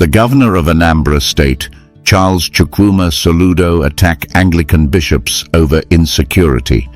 The governor of Anambra State, Charles Chukwuma Soludo, attacked Anglican bishops over insecurity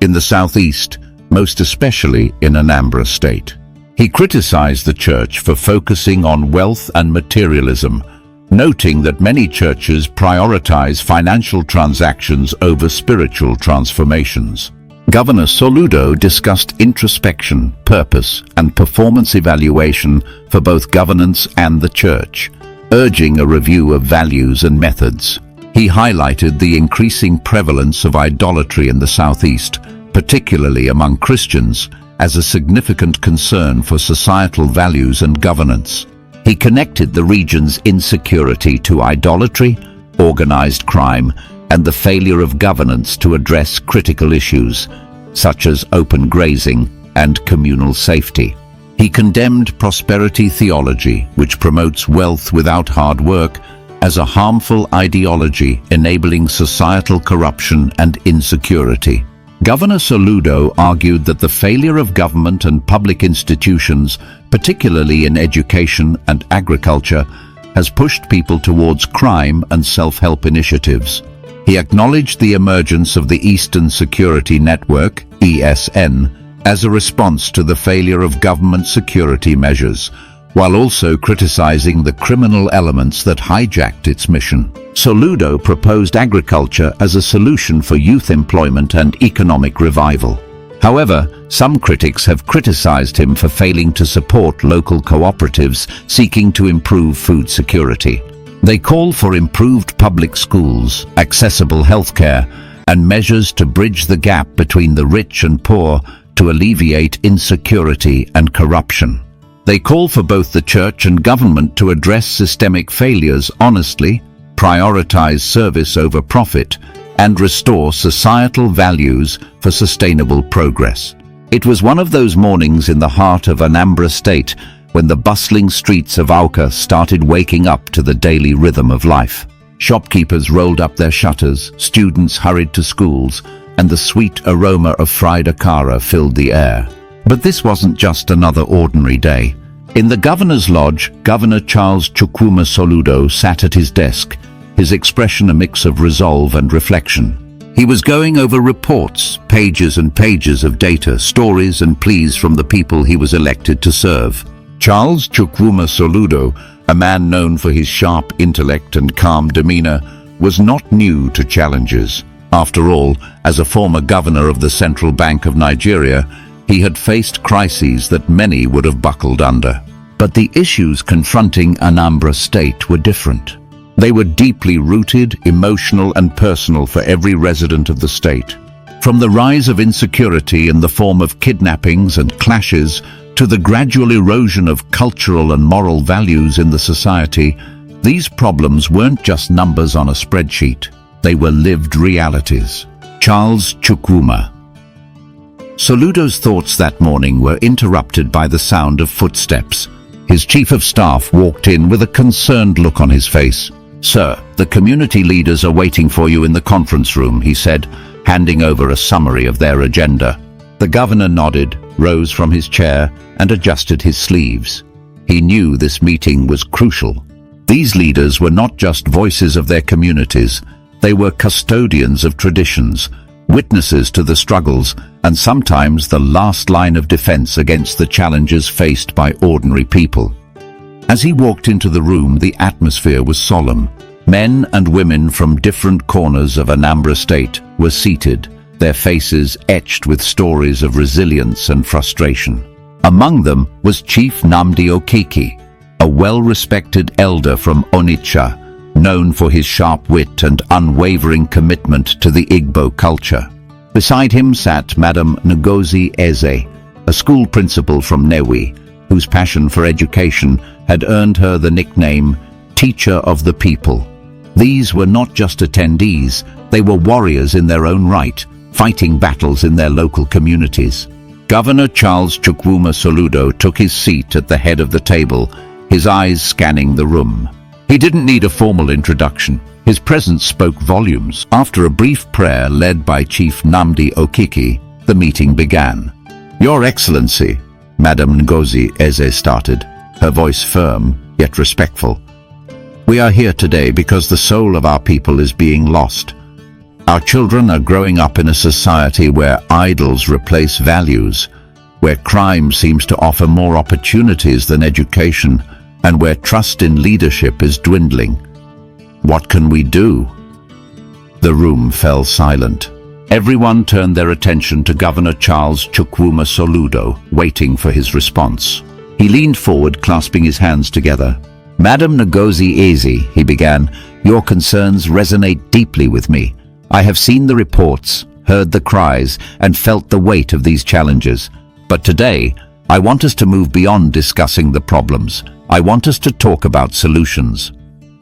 in the southeast, most especially in Anambra State. He criticized the church for focusing on wealth and materialism, noting that many churches prioritize financial transactions over spiritual transformations. Governor Soludo discussed introspection, purpose, and performance evaluation for both governance and the church, urging a review of values and methods. He highlighted the increasing prevalence of idolatry in the southeast, particularly among Christians, as a significant concern for societal values and governance. He connected the region's insecurity to idolatry, organized crime, and the failure of governance to address critical issues, such as open grazing and communal safety. He condemned prosperity theology, which promotes wealth without hard work, as a harmful ideology enabling societal corruption and insecurity. Governor Soludo argued that the failure of government and public institutions, particularly in education and agriculture, has pushed people towards crime and self-help initiatives. He acknowledged the emergence of the Eastern Security Network, ESN, as a response to the failure of government security measures, while also criticizing the criminal elements that hijacked its mission. Soludo proposed agriculture as a solution for youth employment and economic revival. However, some critics have criticized him for failing to support local cooperatives seeking to improve food security. They call for improved public schools, accessible healthcare, and measures to bridge the gap between the rich and poor to alleviate insecurity and corruption. They call for both the church and government to address systemic failures honestly, prioritize service over profit, and restore societal values for sustainable progress. It was one of those mornings in the heart of Anambra State when the bustling streets of Awka started waking up to the daily rhythm of life. Shopkeepers rolled up their shutters, students hurried to schools, and the sweet aroma of fried akara filled the air. But this wasn't just another ordinary day. In the governor's lodge, Governor Charles Chukwuma Soludo sat at his desk, his expression a mix of resolve and reflection. He was going over reports, pages and pages of data, stories and pleas from the people he was elected to serve. Charles Chukwuma Soludo, a man known for his sharp intellect and calm demeanor, was not new to challenges. After all, as a former governor of the Central Bank of Nigeria, he had faced crises that many would have buckled under. But the issues confronting Anambra State were different. They were deeply rooted, emotional and personal for every resident of the state. From the rise of insecurity in the form of kidnappings and clashes to the gradual erosion of cultural and moral values in the society, these problems weren't just numbers on a spreadsheet. They were lived realities. Charles Chukwuma. Soludo's thoughts that morning were interrupted by the sound of footsteps. His chief of staff walked in with a concerned look on his face. "Sir, the community leaders are waiting for you in the conference room," he said, handing over a summary of their agenda. The governor nodded, rose from his chair, and adjusted his sleeves. He knew this meeting was crucial. These leaders were not just voices of their communities, they were custodians of traditions, witnesses to the struggles, and sometimes the last line of defense against the challenges faced by ordinary people. As he walked into the room, the atmosphere was solemn. Men and women from different corners of Anambra State were seated, their faces etched with stories of resilience and frustration. Among them was Chief Nnamdi Okeke, a well-respected elder from Onitsha, known for his sharp wit and unwavering commitment to the Igbo culture. Beside him sat Madam Ngozi Eze, a school principal from Newi, whose passion for education had earned her the nickname Teacher of the People. These were not just attendees, they were warriors in their own right, fighting battles in their local communities. Governor Charles Chukwuma Soludo took his seat at the head of the table, his eyes scanning the room. He didn't need a formal introduction. His presence spoke volumes. After a brief prayer led by Chief Nnamdi Okeke, the meeting began. "Your Excellency," Madam Ngozi Eze started, her voice firm, yet respectful. "We are here today because the soul of our people is being lost. Our children are growing up in a society where idols replace values, where crime seems to offer more opportunities than education, and where trust in leadership is dwindling. What can we do?" The room fell silent. Everyone turned their attention to Governor Charles Chukwuma Soludo, waiting for his response. He leaned forward, clasping his hands together. "Madam Ngozi Eze," he began, "your concerns resonate deeply with me. I have seen the reports, heard the cries, and felt the weight of these challenges. But today, I want us to move beyond discussing the problems. I want us to talk about solutions."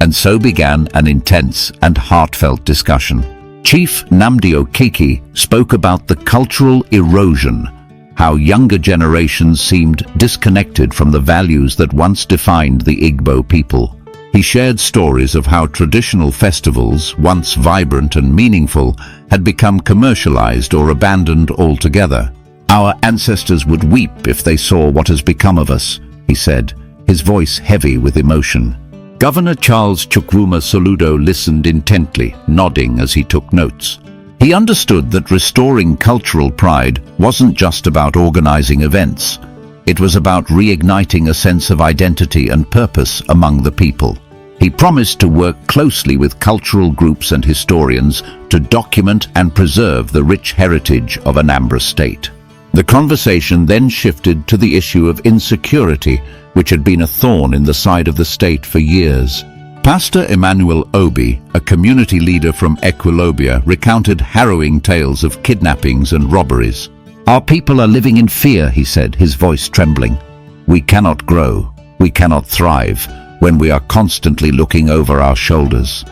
And so began an intense and heartfelt discussion. Chief Nnamdi Okeke spoke about the cultural erosion, how younger generations seemed disconnected from the values that once defined the Igbo people. He shared stories of how traditional festivals, once vibrant and meaningful, had become commercialized or abandoned altogether. "Our ancestors would weep if they saw what has become of us," he said, his voice heavy with emotion. Governor Charles Chukwuma Soludo listened intently, nodding as he took notes. He understood that restoring cultural pride wasn't just about organizing events. It was about reigniting a sense of identity and purpose among the people. He promised to work closely with cultural groups and historians to document and preserve the rich heritage of Anambra State. The conversation then shifted to the issue of insecurity, which had been a thorn in the side of the state for years. Pastor Emmanuel Obi, a community leader from Equilobia, recounted harrowing tales of kidnappings and robberies. "Our people are living in fear," he said, his voice trembling. "We cannot grow, we cannot thrive, when we are constantly looking over our shoulders."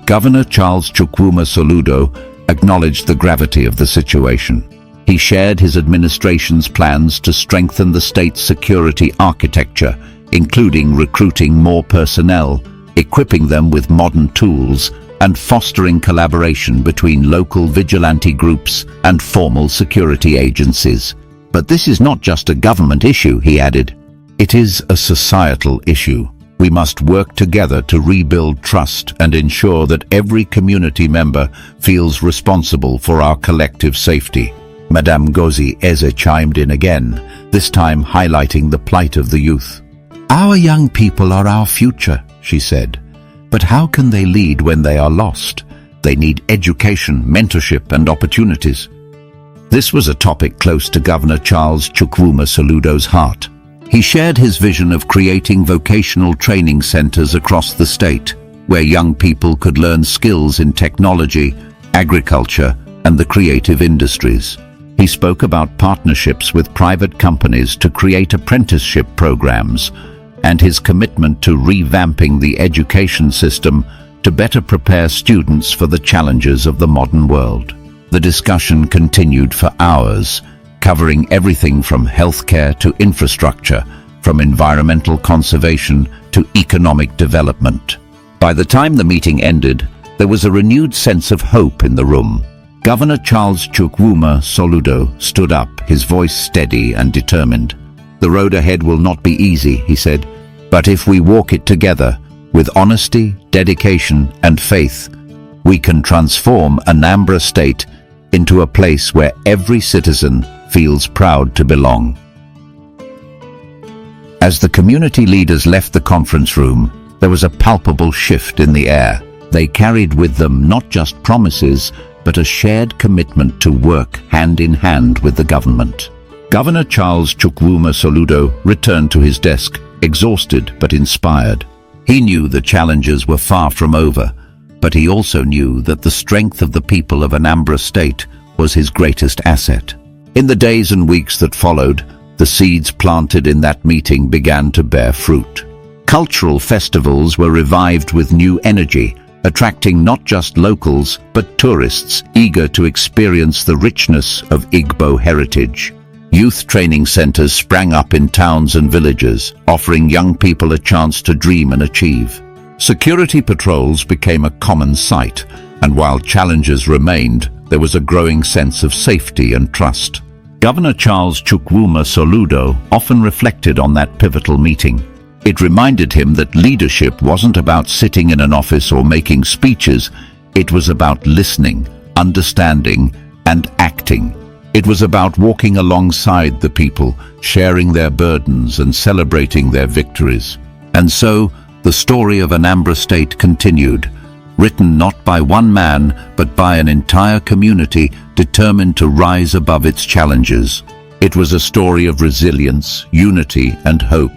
Governor Charles Chukwuma Soludo acknowledged the gravity of the situation. He shared his administration's plans to strengthen the state's security architecture, including recruiting more personnel, equipping them with modern tools, and fostering collaboration between local vigilante groups and formal security agencies. "But this is not just a government issue," he added. "It is a societal issue. We must work together to rebuild trust and ensure that every community member feels responsible for our collective safety." Madame Ngozi Eze chimed in again, this time highlighting the plight of the youth. "Our young people are our future," she said. "But how can they lead when they are lost? They need education, mentorship, and opportunities." This was a topic close to Governor Charles Chukwuma Soludo's heart. He shared his vision of creating vocational training centers across the state, where young people could learn skills in technology, agriculture, and the creative industries. He spoke about partnerships with private companies to create apprenticeship programs, and his commitment to revamping the education system to better prepare students for the challenges of the modern world. The discussion continued for hours, covering everything from healthcare to infrastructure, from environmental conservation to economic development. By the time the meeting ended, there was a renewed sense of hope in the room. Governor Charles Chukwuma Soludo stood up, his voice steady and determined. "The road ahead will not be easy," he said, "but if we walk it together, with honesty, dedication, and faith, we can transform Anambra State into a place where every citizen feels proud to belong." As the community leaders left the conference room, there was a palpable shift in the air. They carried with them not just promises, but a shared commitment to work hand in hand with the government. Governor Charles Chukwuma Soludo returned to his desk, exhausted but inspired. He knew the challenges were far from over, but he also knew that the strength of the people of Anambra State was his greatest asset. In the days and weeks that followed, the seeds planted in that meeting began to bear fruit. Cultural festivals were revived with new energy, attracting not just locals but tourists eager to experience the richness of Igbo heritage. Youth training centers sprang up in towns and villages, offering young people a chance to dream and achieve. Security patrols became a common sight, and while challenges remained, there was a growing sense of safety and trust. Governor Charles Chukwuma Soludo often reflected on that pivotal meeting. It reminded him that leadership wasn't about sitting in an office or making speeches. It was about listening, understanding, and acting. It was about walking alongside the people, sharing their burdens and celebrating their victories. And so, the story of Anambra State continued, written not by one man, but by an entire community determined to rise above its challenges. It was a story of resilience, unity, and hope,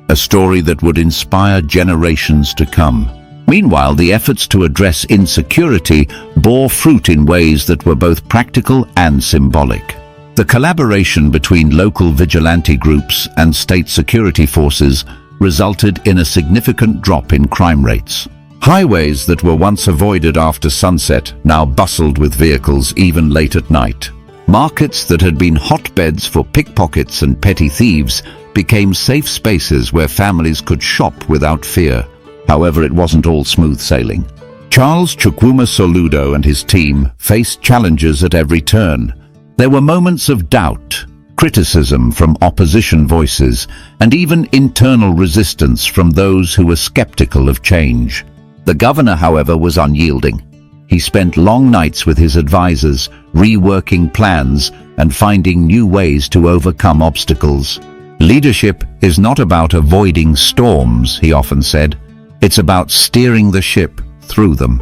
a story that would inspire generations to come. Meanwhile, the efforts to address insecurity bore fruit in ways that were both practical and symbolic. The collaboration between local vigilante groups and state security forces resulted in a significant drop in crime rates. Highways that were once avoided after sunset now bustled with vehicles even late at night. Markets that had been hotbeds for pickpockets and petty thieves became safe spaces where families could shop without fear. However, it wasn't all smooth sailing. Charles Chukwuma Soludo and his team faced challenges at every turn. There were moments of doubt, criticism from opposition voices, and even internal resistance from those who were skeptical of change. The governor, however, was unyielding. He spent long nights with his advisors, reworking plans and finding new ways to overcome obstacles. Leadership is not about avoiding storms, he often said. It's about steering the ship through them.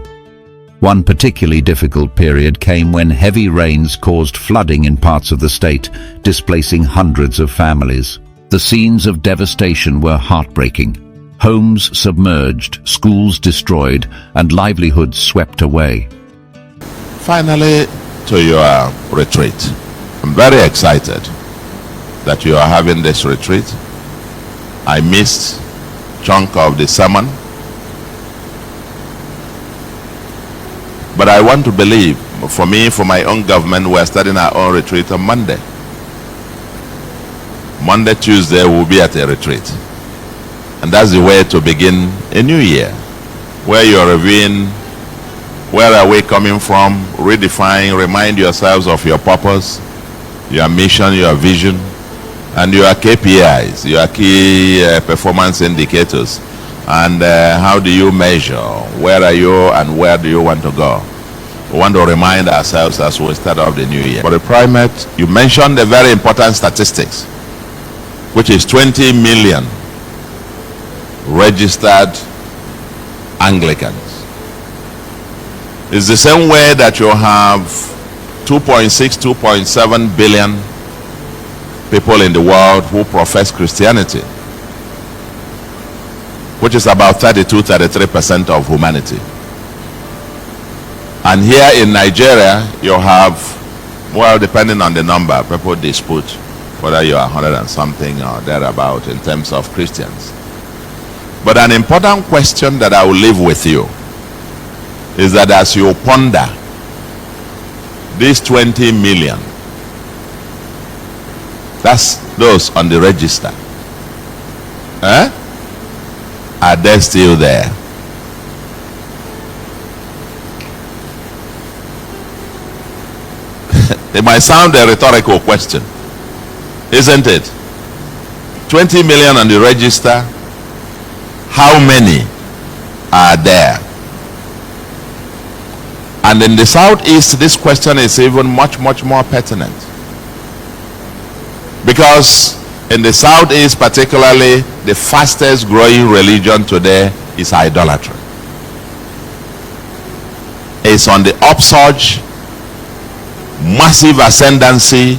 One particularly difficult period came when heavy rains caused flooding in parts of the state, displacing hundreds of families. The scenes of devastation were heartbreaking. Homes submerged, schools destroyed, and livelihoods swept away. Finally, to your retreat. I'm very excited that you are having this retreat. I missed a chunk of the sermon, but I want to believe, for me, for my own government, we're starting our own retreat on Monday. Monday, Tuesday, we'll be at a retreat. And that's the way to begin a new year, where you're reviewing where are we coming from, redefine, remind yourselves of your purpose, your mission, your vision, and your KPIs, your key performance indicators. And how do you measure? Where are you and where do you want to go? We want to remind ourselves as we start off the new year. For the primate, you mentioned a very important statistics, which is 20 million registered Anglicans. It's the same way that you have 2.6, 2.7 billion people in the world who profess Christianity, which is about 32-33% of humanity. And here in Nigeria, you have, well, depending on the number, people dispute whether you are 100 and something or thereabout in terms of Christians. But an important question that I will leave with you is that as you ponder these 20 million, that's those on the register, are they still there? It might sound a rhetorical question, isn't it? 20 million on the register, how many are there? And in the southeast, this question is even much more pertinent, because in the southeast particularly, the fastest growing religion today is idolatry. It's on the upsurge, massive ascendancy,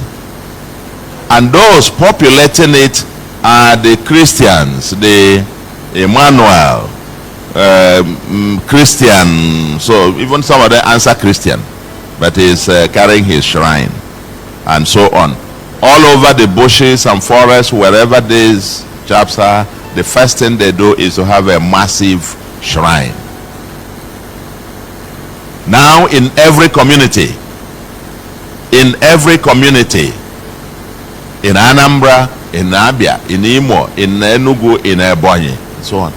and those populating it are the Christians, the Emmanuel, Christian. So even some of them answer Christian, but he's carrying his shrine, and so on. All over the bushes and forests, wherever these chaps are, the first thing they do is to have a massive shrine. Now in every community, in Anambra, in Abia, in Imo, in Enugu, in Ebonyi, and so on,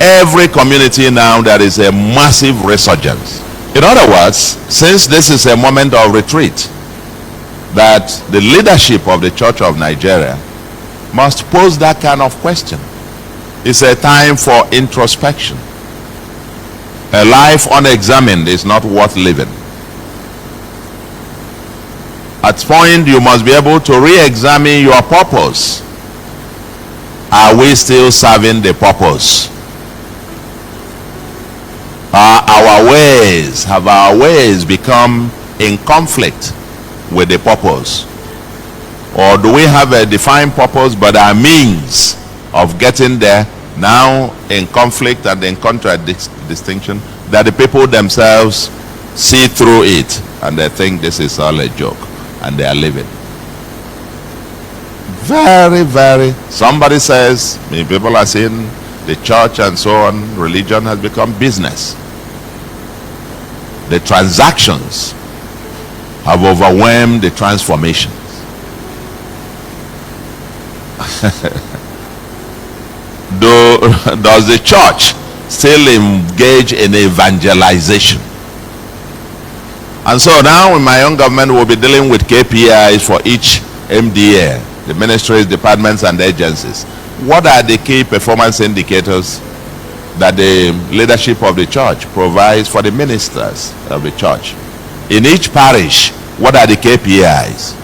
every community now there is a massive resurgence. In other words, since this is a moment of retreat, that the leadership of the Church of Nigeria must pose that kind of question. It's a time for introspection. A life unexamined is not worth living. At some point, you must be able to re-examine your purpose. Are we still serving the purpose? Have our ways become in conflict with the purpose? Or do we have a defined purpose, but our means of getting there now in conflict and in contradistinction, that the people themselves see through it and they think this is all a joke and they are living? Somebody says, many people are saying the church and so on, religion has become business. The transactions have overwhelmed the transformations. Does the church still engage in evangelization? And so now in my own government we'll be dealing with KPIs for each MDA, the ministries, departments and agencies. What are the key performance indicators that the leadership of the church provides for the ministers of the church? In each parish, what are the KPIs?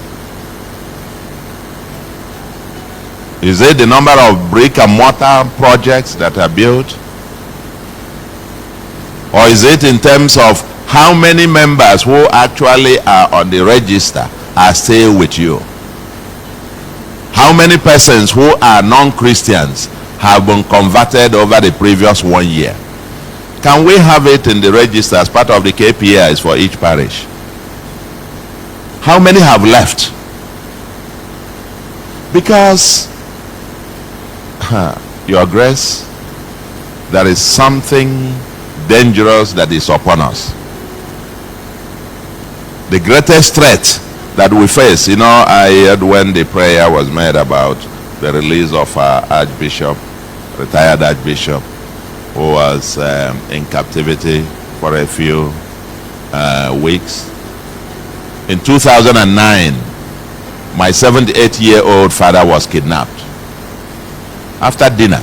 Is it the number of brick and mortar projects that are built? Or is it in terms of how many members who actually are on the register are still with you? How many persons who are non-Christians have been converted over the previous 1 year? Can we have it in the register as part of the KPIs for each parish? How many have left? Because, Your Grace, there is something dangerous that is upon us. The greatest threat that we face, I heard when the prayer was made about the release of our Archbishop, retired Archbishop, who was in captivity for a few weeks. In 2009, my 78-year-old father was kidnapped. After dinner,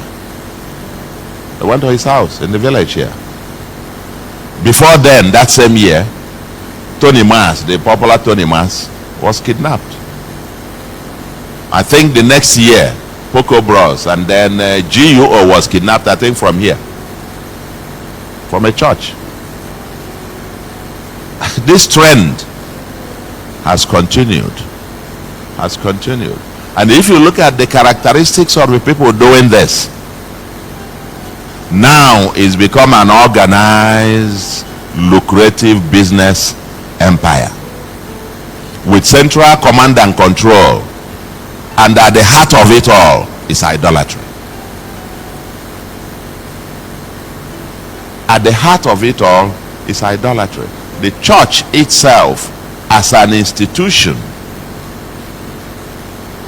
I went to his house in the village here. Before then, that same year, Tony Mas, the popular Tony Mas, was kidnapped. I think the next year, Poco Bros, and then GUO was kidnapped, I think from here, from a church. This trend has continued. And if you look at the characteristics of the people doing this, now it's become an organized, lucrative business empire with central command and control, and at the heart of it all is idolatry. At the heart of it all is idolatry. The church itself as an institution,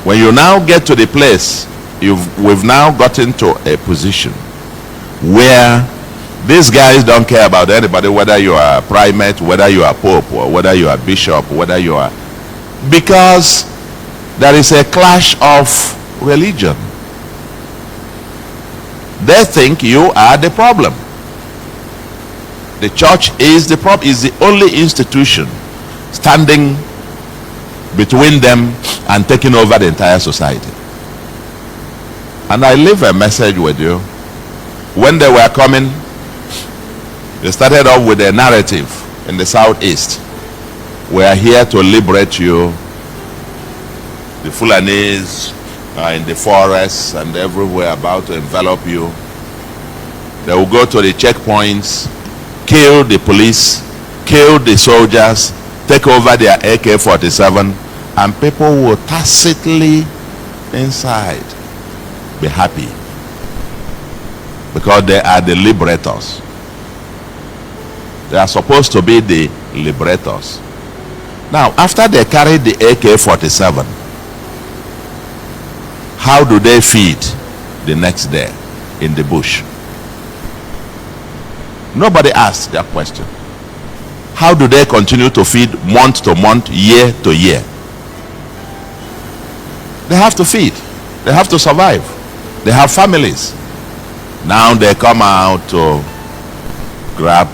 when you now get to the place, we've now gotten to a position where these guys don't care about anybody, whether you are primate, whether you are pope, or whether you are bishop, whether you are, because there is a clash of religion. They think you are the problem. The church is the problem, is the only institution standing between them and taking over the entire society. And I leave a message with you. When they were coming, they started off with a narrative in the southeast. We are here to liberate you. The Fulanis are in the forests and everywhere about to envelop you. They will go to the checkpoints, kill the police, kill the soldiers, take over their AK-47, and people will tacitly inside be happy because they are the liberators. They are supposed to be the liberators. Now, after they carry the AK-47, how do they feed the next day in the bush? Nobody asked that question. How do they continue to feed month to month, year to year? They have to feed. They have to survive. They have families. Now they come out to grab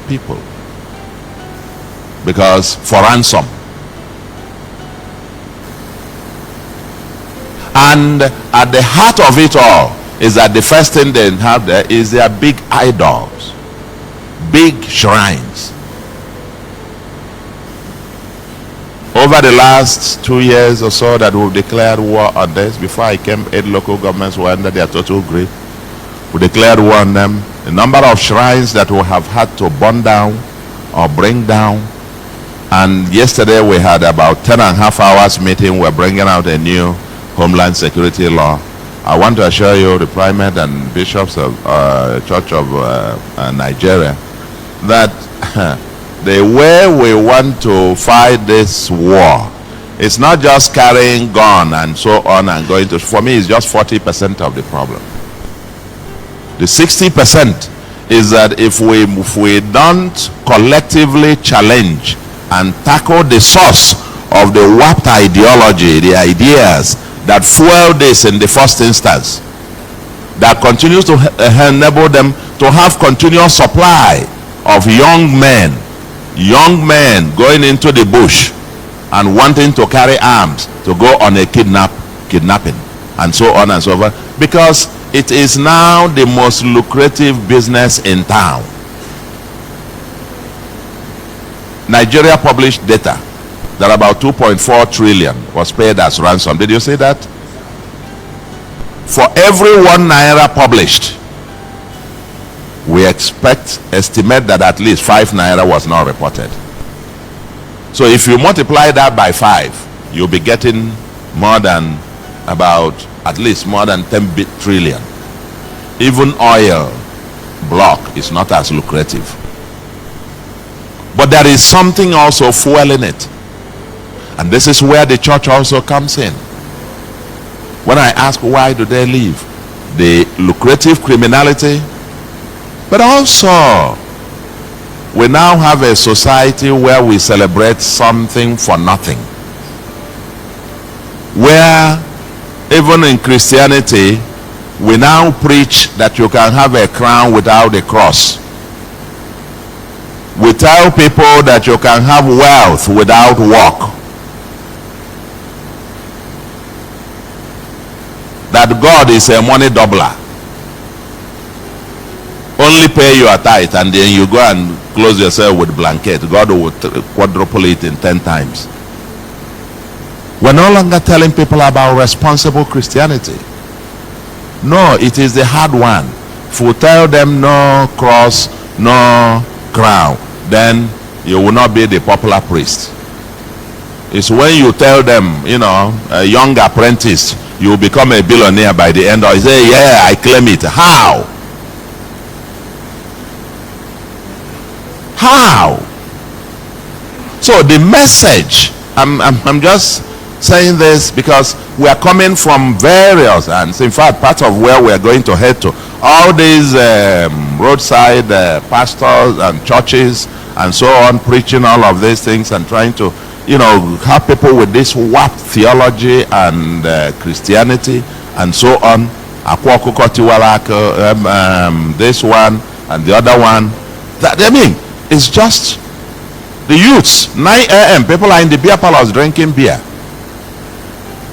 people because for ransom. And at the heart of it all is that the first thing they have there is their big idols, big shrines. Over the last 2 years or so that we've declared war on this, before I came, 8 local governments were under their total grip. We declared war on them. The number of shrines that we have had to burn down or bring down. And yesterday we had about 10.5 hours meeting. We're bringing out a new Homeland Security law. I want to assure you, the primate and bishops of Church of Nigeria, that the way we want to fight this war, it's not just carrying gun and so on and going to, for me it's just 40% of the problem. The 60% is that if we don't collectively challenge and tackle the source of the warped ideology, the ideas that fuel this in the first instance, that continues to enable them to have continuous supply of young men going into the bush and wanting to carry arms to go on a kidnapping and so on and so forth, because it is now the most lucrative business in town. Nigeria published data that about 2.4 trillion was paid as ransom. Did you see that? For every 1 naira published, we estimate that at least 5 naira was not reported. So if you multiply that by 5, you'll be getting more than at least more than 10 trillion. Even oil block is not as lucrative. But there is something also fueling it. And this is where the church also comes in. When I ask why do they leave? The lucrative criminality, but also we now have a society where we celebrate something for nothing. Where even in Christianity, we now preach that you can have a crown without a cross. We tell people that you can have wealth without work. That God is a money doubler. Only pay your tithe and then you go and close yourself with blanket. God will quadruple it in 10 times. We're no longer telling people about responsible Christianity. No, it is the hard one. If we tell them no cross, no crown, then you will not be the popular priest. It's when you tell them, a young apprentice, you will become a billionaire by the end of it. Say, yeah, I claim it. How? How? So the message, I'm just saying this because we are coming from various, and in fact part of where we are going to head to, all these roadside pastors and churches and so on, preaching all of these things and trying to have people with this warped theology and Christianity and so on. This one and the other one. It's just the youths. 9 a.m. people are in the beer parlors drinking beer,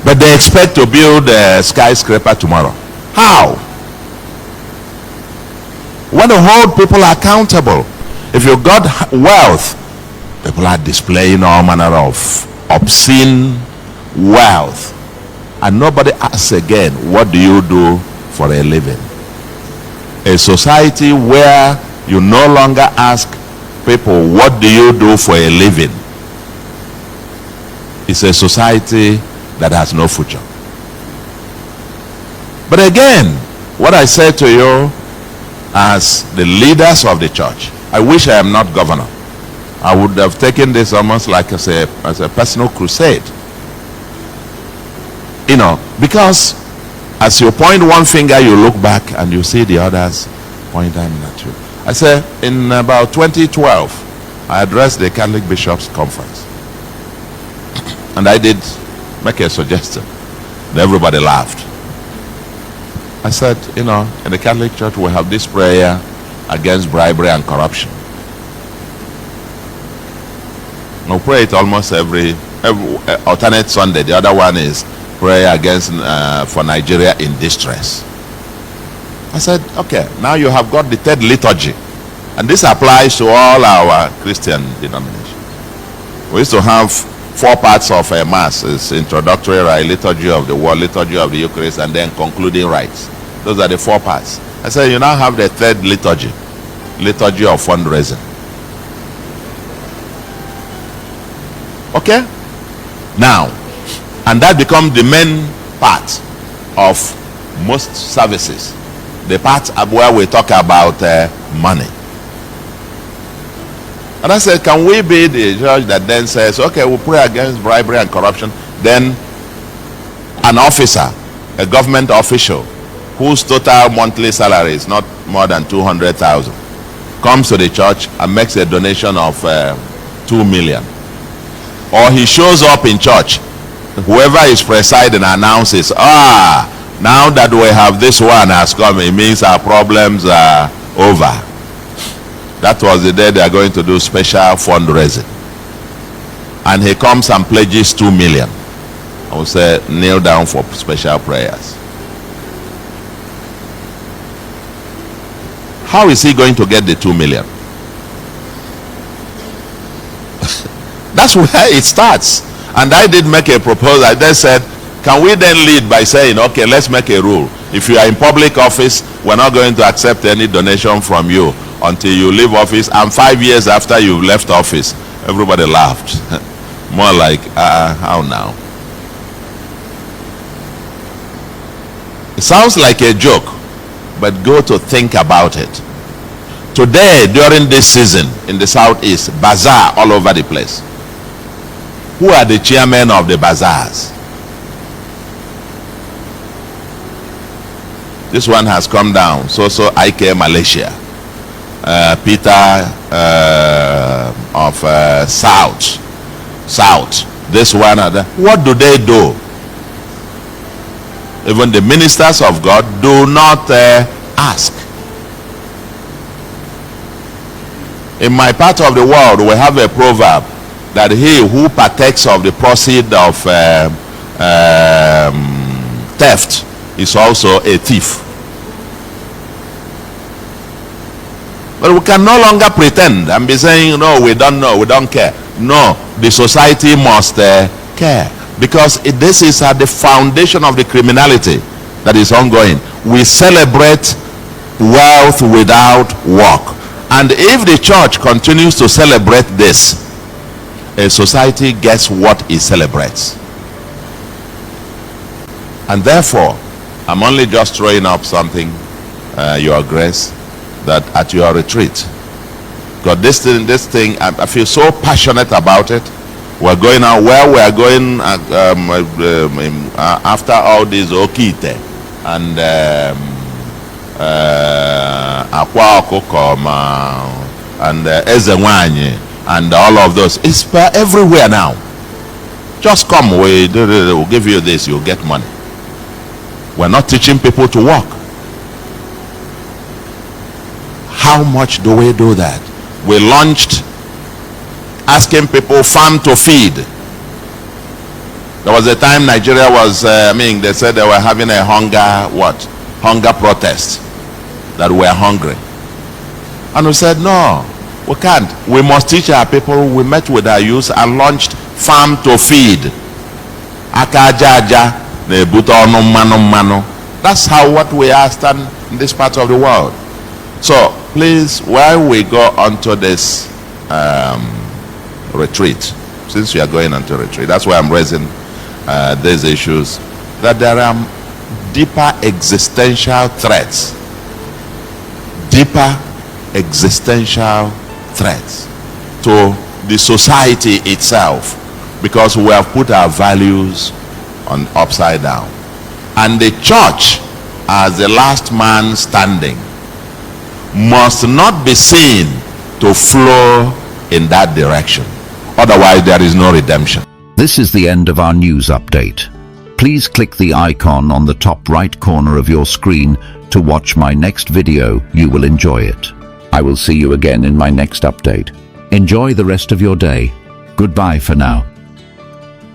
but they expect to build a skyscraper tomorrow. How? We want to hold people accountable. If you got wealth, people are displaying all manner of obscene wealth, and nobody asks again, what do you do for a living? A society where you no longer ask people, what do you do for a living? It's a society that has no future. But again, what I say to you as the leaders of the church, I wish I am not governor. I would have taken this almost like as a personal crusade. Because as you point one finger, you look back and you see the others pointing at you. I say, in about 2012, I addressed the Catholic Bishops' Conference. And I did make a suggestion And everybody laughed. I said, in the Catholic Church we have this prayer against bribery and corruption. We pray it almost every alternate Sunday. The other one is prayer against for Nigeria in distress. I said, okay, now you have got the third liturgy, and this applies to all our Christian denominations. We used to have 4 parts of a mass. It's introductory rite, liturgy of the word, liturgy of the Eucharist, and then concluding rites. Those are the 4 parts. I said, you now have the third liturgy, liturgy of fundraising. Okay? Now, and that becomes the main part of most services. The part where we talk about money. And I said, can we be the church that then says, okay, we'll pray against bribery and corruption. Then an officer, a government official, whose total monthly salary is not more than 200,000, comes to the church and makes a donation of 2 million. Or he shows up in church, whoever is presiding announces, now that we have this one has come, it means our problems are over. That was the day they are going to do special fundraising. And he comes and pledges 2 million. I will say, kneel down for special prayers. How is he going to get the 2 million? That's where it starts. And I did make a proposal. I then said, can we then lead by saying, okay, let's make a rule. If you are in public office, we're not going to accept any donation from you until you leave office, and 5 years after you've left office. Everybody laughed. More like, how now? It sounds like a joke, but go to think about it. Today, during this season in the southeast, bazaar all over the place. Who are the chairmen of the bazaars? This one has come down. So IK Malaysia. Peter of South. This one. What do they do? Even the ministers of God do not ask. In my part of the world, we have a proverb that he who partakes of the proceed of theft is also a thief. But we can no longer pretend and be saying, no, we don't know, we don't care. No, the society must care, because this is at the foundation of the criminality that is ongoing. We celebrate wealth without work. And if the church continues to celebrate this, a society gets what it celebrates. And therefore, I'm only just throwing up something, Your Grace, that at your retreat, because this thing, I feel so passionate about it. We're going out where we are going after all this Okite and Akwa Okokoma and Ezenwanye and all of those. It's everywhere now. Just come, we'll give you this, you'll get money. We're not teaching people to work. How much do we do that? We launched asking people farm to feed. There was a time Nigeria was, they said they were having a hunger protest, that we are hungry. And we said, no, we can't. We must teach our people. We met with our youth and launched farm to feed. Akajaja, the butono mano. That's how what we are stand in this part of the world. So please, while we go onto this retreat, since we are going onto retreat, that's why I'm raising these issues, that there are deeper existential threats. Deeper existential threats to the society itself, because we have put our values on upside down. And the church, as the last man standing, must not be seen to flow in that direction. Otherwise, there is no redemption. This is the end of our news update. Please click the icon on the top right corner of your screen to watch my next video. You will enjoy it. I will see you again in my next update. Enjoy the rest of your day. Goodbye for now.